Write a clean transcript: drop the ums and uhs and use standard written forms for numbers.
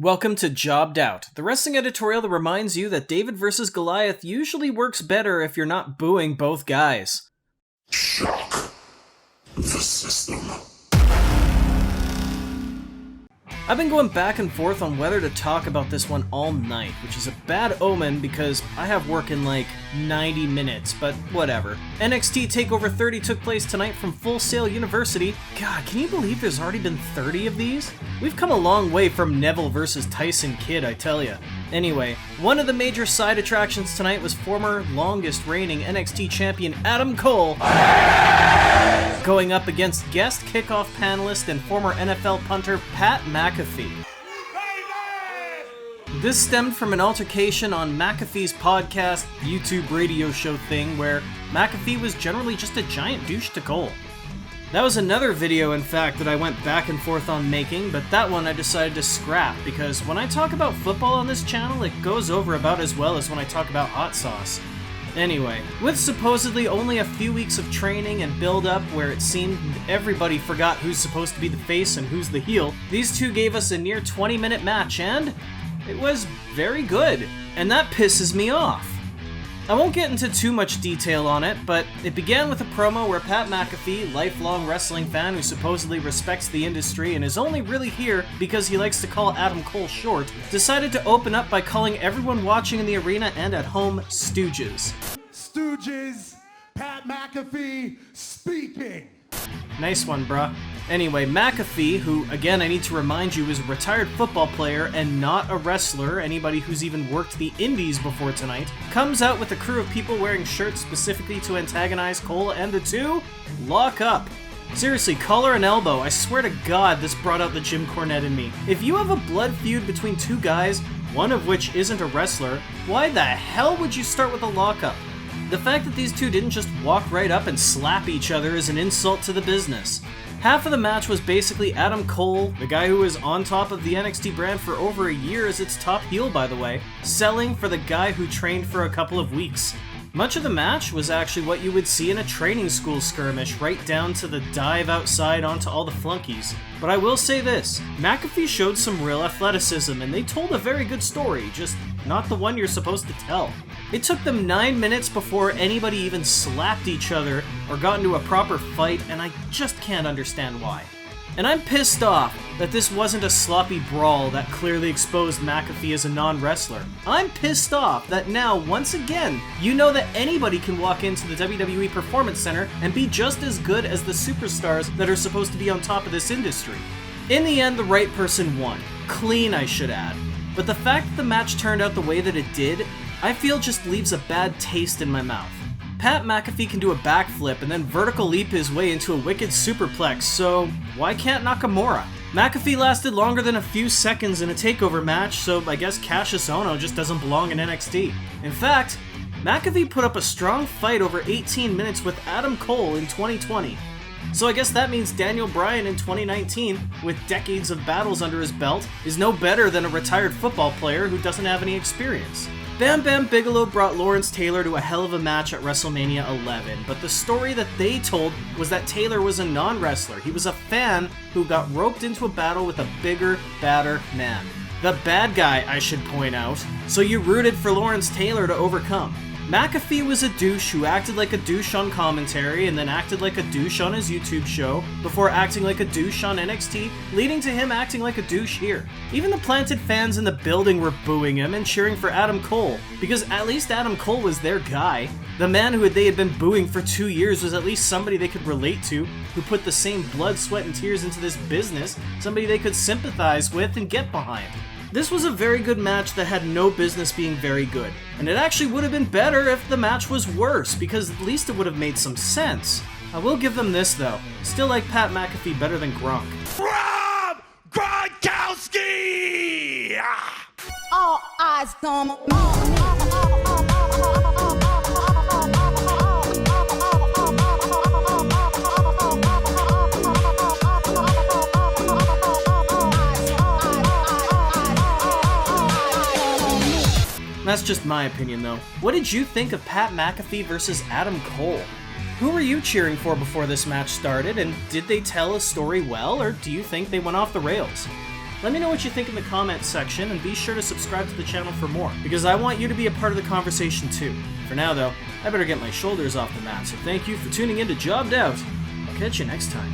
Welcome to Jobbed Out, the wrestling editorial that reminds you that David vs. Goliath usually works better if you're not booing both guys. Shock the system. I've been going back and forth on whether to talk about this one all night, which is a bad omen because I have work in like 90 minutes, but whatever. NXT TakeOver 30 took place tonight from Full Sail University. God, can you believe there's already been 30 of these? We've come a long way from Neville versus Tyson Kidd, I tell ya. Anyway, one of the major side attractions tonight was former longest reigning NXT champion Adam Cole going up against guest kickoff panelist and former NFL punter Pat McAfee. This stemmed from an altercation on McAfee's podcast, YouTube radio show thing where McAfee was generally just a giant douche to Cole. That was another video, in fact, that I went back and forth on making, but that one I decided to scrap because when I talk about football on this channel, it goes over about as well as when I talk about hot sauce. Anyway, with supposedly only a few weeks of training and build-up where it seemed everybody forgot who's supposed to be the face and who's the heel, these two gave us a near 20-minute match and it was very good, and that pisses me off. I won't get into too much detail on it, but it began with a promo where Pat McAfee, lifelong wrestling fan who supposedly respects the industry and is only really here because he likes to call Adam Cole short, decided to open up by calling everyone watching in the arena and at home stooges. Stooges, Pat McAfee speaking. Nice one, bruh. Anyway, McAfee, who, again, I need to remind you, is a retired football player and not a wrestler, anybody who's even worked the indies before tonight, comes out with a crew of people wearing shirts specifically to antagonize Cole, and the two lock up. Seriously, collar and elbow, I swear to God this brought out the Jim Cornette in me. If you have a blood feud between two guys, one of which isn't a wrestler, why the hell would you start with a lockup? The fact that these two didn't just walk right up and slap each other is an insult to the business. Half of the match was basically Adam Cole, the guy who was on top of the NXT brand for over a year as its top heel by the way, selling for the guy who trained for a couple of weeks. Much of the match was actually what you would see in a training school skirmish, right down to the dive outside onto all the flunkies. But I will say this, McAfee showed some real athleticism and they told a very good story, just not the one you're supposed to tell. It took them 9 minutes before anybody even slapped each other or got into a proper fight, and I just can't understand why. And I'm pissed off that this wasn't a sloppy brawl that clearly exposed McAfee as a non-wrestler. I'm pissed off that now, once again, you know that anybody can walk into the WWE Performance Center and be just as good as the superstars that are supposed to be on top of this industry. In the end, the right person won. Clean, I should add. But the fact that the match turned out the way that it did, I feel just leaves a bad taste in my mouth. Pat McAfee can do a backflip and then vertical leap his way into a wicked superplex, so why can't Nakamura? McAfee lasted longer than a few seconds in a TakeOver match, so I guess Cassius Ohno just doesn't belong in NXT. In fact, McAfee put up a strong fight over 18 minutes with Adam Cole in 2020. So I guess that means Daniel Bryan in 2019, with decades of battles under his belt, is no better than a retired football player who doesn't have any experience. Bam Bam Bigelow brought Lawrence Taylor to a hell of a match at WrestleMania 11, but the story that they told was that Taylor was a non-wrestler. He was a fan who got roped into a battle with a bigger, badder man. The bad guy, I should point out. So you rooted for Lawrence Taylor to overcome. McAfee was a douche who acted like a douche on commentary and then acted like a douche on his YouTube show before acting like a douche on NXT, leading to him acting like a douche here. Even the planted fans in the building were booing him and cheering for Adam Cole, because at least Adam Cole was their guy. The man who they had been booing for 2 years was at least somebody they could relate to, who put the same blood, sweat, and tears into this business, somebody they could sympathize with and get behind. This was a very good match that had no business being very good, and it actually would have been better if the match was worse, because at least it would have made some sense. I will give them this though, still like Pat McAfee better than Gronk. Rob Gronkowski! All eyes on me. That's just my opinion though. What did you think of Pat McAfee versus Adam Cole? Who were you cheering for before this match started, and did they tell a story well, or do you think they went off the rails? Let me know what you think in the comments section, and be sure to subscribe to the channel for more, because I want you to be a part of the conversation too. For now though, I better get my shoulders off the mat, so thank you for tuning in to Jobbed Out. I'll catch you next time.